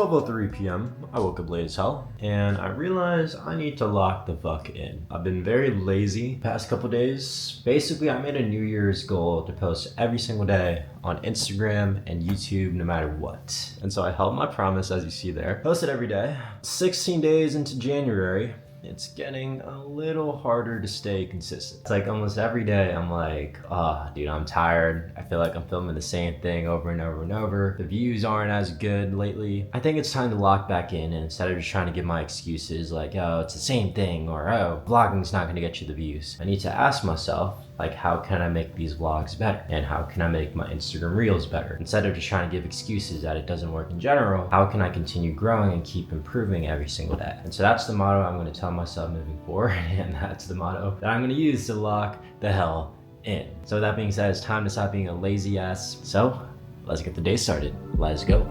12:03 p.m. I woke up late as hell, and I realized I need to lock the fuck in. I've been very lazy the past couple days. Basically, I made a New Year's goal to post every single day on Instagram and YouTube no matter what. And so I held my promise, as you see there. Posted every day. 16 days into January, it's getting a little harder to stay consistent. It's like almost every day I'm like, dude, I'm tired. I feel like I'm filming the same thing over and over and over. The views aren't as good lately. I think it's time to lock back in, and instead of just trying to give my excuses like, oh, it's the same thing, or oh, vlogging's not gonna get you the views, I need to ask myself, like, how can I make these vlogs better? And how can I make my Instagram reels better? Instead of just trying to give excuses that it doesn't work in general, how can I continue growing and keep improving every single day? And so that's the motto I'm gonna tell myself moving forward, and that's the motto that I'm gonna use to lock the hell in. So with that being said, it's time to stop being a lazy ass. So let's get the day started. Let's go.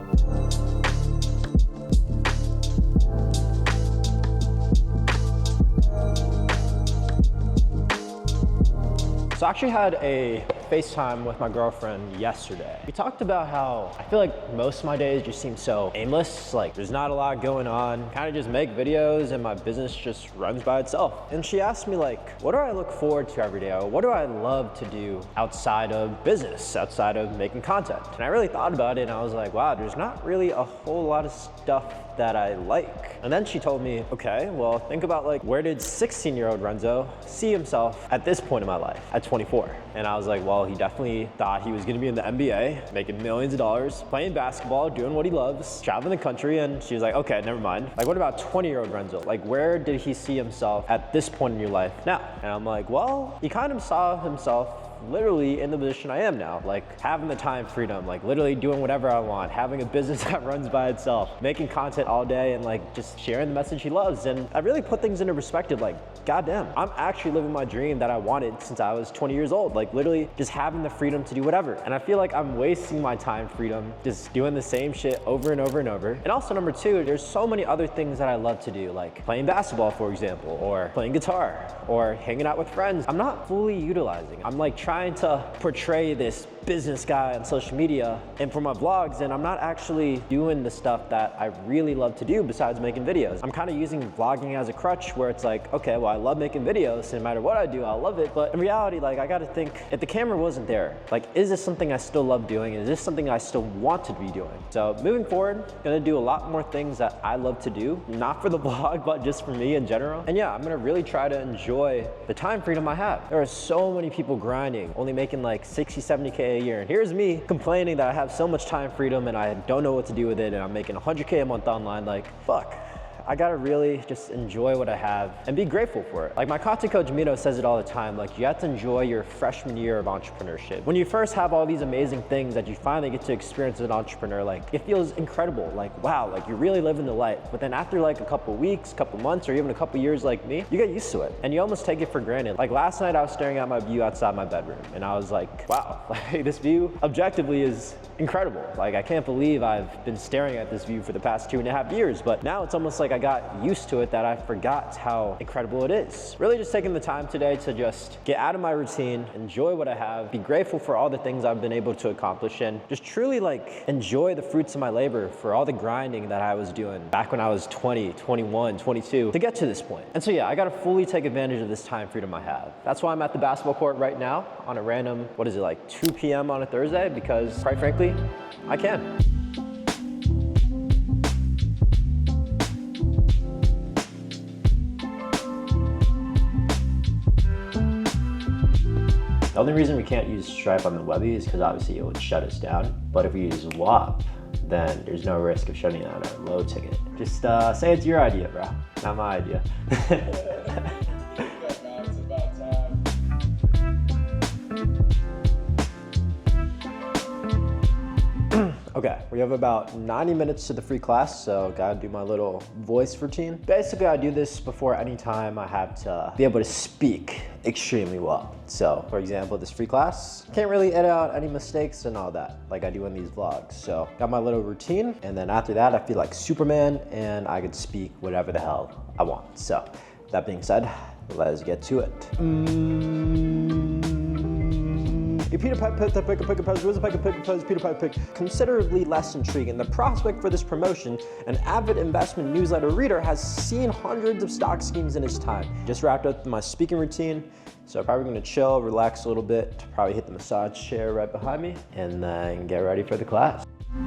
So I actually had a FaceTime with my girlfriend yesterday. We talked about how I feel like most of my days just seem so aimless. Like there's not a lot going on. Kind of just make videos and my business just runs by itself. And she asked me like, what do I look forward to every day? Or what do I love to do outside of business, outside of making content? And I really thought about it and I was like, wow, there's not really a whole lot of stuff that I like. And then she told me, okay, well, think about like, where did 16-year-old Renzo see himself at this point in my life, at 24? And I was like, well, he definitely thought he was gonna be in the NBA, making millions of dollars, playing basketball, doing what he loves, traveling the country. And she was like, okay, never mind. Like, what about 20-year-old Renzo? Like, where did he see himself at this point in your life now? And I'm like, well, he kind of saw himself literally in the position I am now, like having the time freedom, like literally doing whatever I want, having a business that runs by itself, making content all day and like just sharing the message he loves. And I really put things into perspective, like, goddamn, I'm actually living my dream that I wanted since I was 20 years old, like literally just having the freedom to do whatever. And I feel like I'm wasting my time freedom just doing the same shit over and over and over. And also number two, there's so many other things that I love to do, like playing basketball, for example, or playing guitar, or hanging out with friends. I'm not fully utilizing. I'm like trying to portray this business guy on social media and for my vlogs, and I'm not actually doing the stuff that I really love to do besides making videos. I'm kind of using vlogging as a crutch where it's like, okay, well, I love making videos, so no matter what I do, I'll love it. But in reality, like, I gotta think, if the camera wasn't there, like, is this something I still love doing? Is this something I still want to be doing? So moving forward, gonna do a lot more things that I love to do, not for the vlog, but just for me in general. And yeah, I'm gonna really try to enjoy the time freedom I have. There are so many people grinding, only making like 60, 70K a year. And here's me complaining that I have so much time freedom and I don't know what to do with it, and I'm making 100K a month online. Like, fuck. I gotta really just enjoy what I have and be grateful for it. Like my content coach Mito says it all the time, like you have to enjoy your freshman year of entrepreneurship. When you first have all these amazing things that you finally get to experience as an entrepreneur, like it feels incredible, like wow, like you're really living the life. But then after like a couple weeks, couple months, or even a couple years like me, you get used to it and you almost take it for granted. Like last night I was staring at my view outside my bedroom and I was like, wow, like this view objectively is incredible. Like I can't believe I've been staring at this view for the past 2.5 years, but now it's almost like I got used to it that I forgot how incredible it is. Really just taking the time today to just get out of my routine, enjoy what I have, be grateful for all the things I've been able to accomplish, and just truly like enjoy the fruits of my labor for all the grinding that I was doing back when I was 20, 21, 22 to get to this point. And so yeah, I gotta fully take advantage of this time freedom I have. That's why I'm at the basketball court right now on a random, what is it, like 2 p.m. on a Thursday, because quite frankly, I can. The only reason we can't use Stripe on the Webby is because obviously it would shut us down. But if we use WAP, then there's no risk of shutting down our load ticket. Just say it's your idea, bro, not my idea. Okay, we have about 90 minutes to the free class, so gotta do my little voice routine. Basically, I do this before any time I have to be able to speak extremely well. So, for example, this free class, can't really edit out any mistakes and all that, like I do in these vlogs. So, got my little routine, and then after that, I feel like Superman, and I could speak whatever the hell I want. So, that being said, let's get to it. A Peter Piper picked up pick a pose, was a pick a pose, Peter Piper pick considerably less intriguing. The prospect for this promotion, an avid investment newsletter reader, has seen hundreds of stock schemes in his time. Just wrapped up my speaking routine, so probably gonna chill, relax a little bit, probably hit the massage chair right behind me, and then get ready for the class. All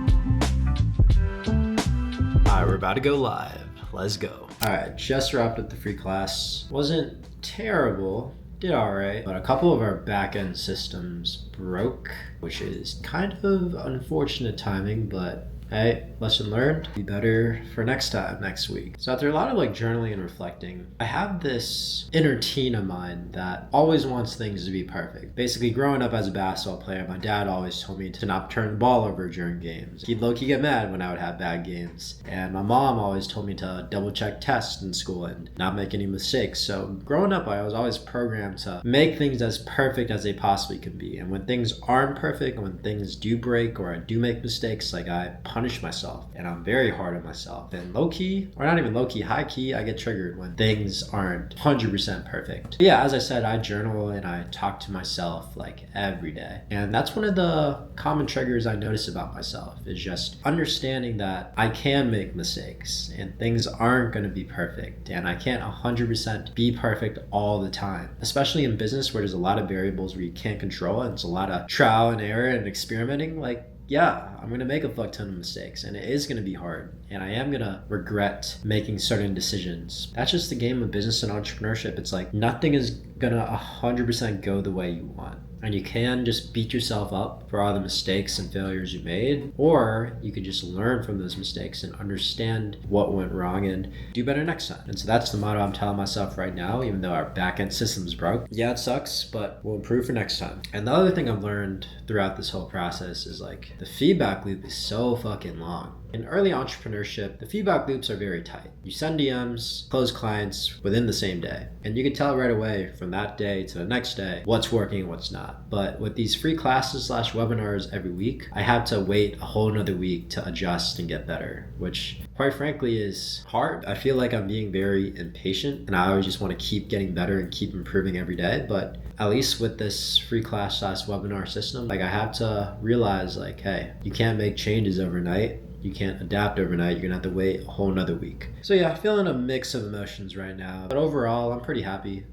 right, we're about to go live. Let's go. All right, just wrapped up the free class. Wasn't terrible, did all right, but a couple of our back-end systems broke, which is kind of unfortunate timing, but hey, lesson learned. Be better for next time, next week. So after a lot of journaling and reflecting, I have this inner teen of mine that always wants things to be perfect. Basically, growing up as a basketball player, my dad always told me to not turn the ball over during games. He'd low-key get mad when I would have bad games. And my mom always told me to double-check tests in school and not make any mistakes. So growing up, I was always programmed to make things as perfect as they possibly could be. And when things aren't perfect, and when things do break or I do make mistakes, I punish myself, and I'm very hard on myself. And low-key, or not even low-key, high-key, I get triggered when things aren't 100% perfect. But yeah, as I said, I journal and I talk to myself every day. And that's one of the common triggers I notice about myself, is just understanding that I can make mistakes and things aren't going to be perfect, and I can't 100% be perfect all the time, especially in business where there's a lot of variables where you can't control, and it's a lot of trial and error and experimenting. Yeah, I'm gonna make a fuck ton of mistakes, and it is gonna be hard, and I am gonna regret making certain decisions. That's just the game of business and entrepreneurship. It's nothing is gonna 100% go the way you want. And you can just beat yourself up for all the mistakes and failures you made, or you could just learn from those mistakes and understand what went wrong and do better next time. And so that's the motto I'm telling myself right now, even though our back-end system's broke. Yeah, it sucks, but we'll improve for next time. And the other thing I've learned throughout this whole process is the feedback loop is so fucking long. In early entrepreneurship, the feedback loops are very tight. You send DMs, close clients within the same day. And you can tell right away from that day to the next day what's working and what's not. But with these free classes / webinars every week, I have to wait a whole nother week to adjust and get better, which quite frankly is hard. I feel like I'm being very impatient, and I always just want to keep getting better and keep improving every day. But at least with this free class / webinar system, I have to realize hey, you can't make changes overnight. You can't adapt overnight. You're gonna have to wait a whole nother week. So yeah, feeling a mix of emotions right now. But overall, I'm pretty happy.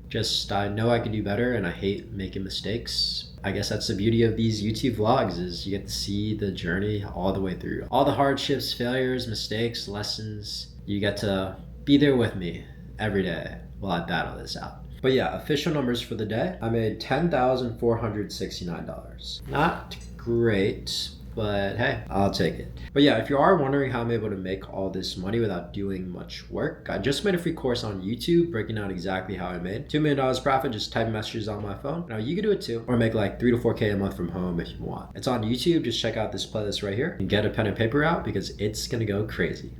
I know I can do better, and I hate making mistakes. I guess that's the beauty of these YouTube vlogs, is you get to see the journey all the way through. All the hardships, failures, mistakes, lessons. You get to be there with me every day while I battle this out. But yeah, official numbers for the day. I made $10,469. Not great, but hey, I'll take it. But yeah, if you are wondering how I'm able to make all this money without doing much work, I just made a free course on YouTube breaking out exactly how I made $2 million profit, just type messages on my phone. Now you can do it too, or make 3 to 4K a month from home if you want. It's on YouTube. Just check out this playlist right here and get a pen and paper out, because it's gonna go crazy.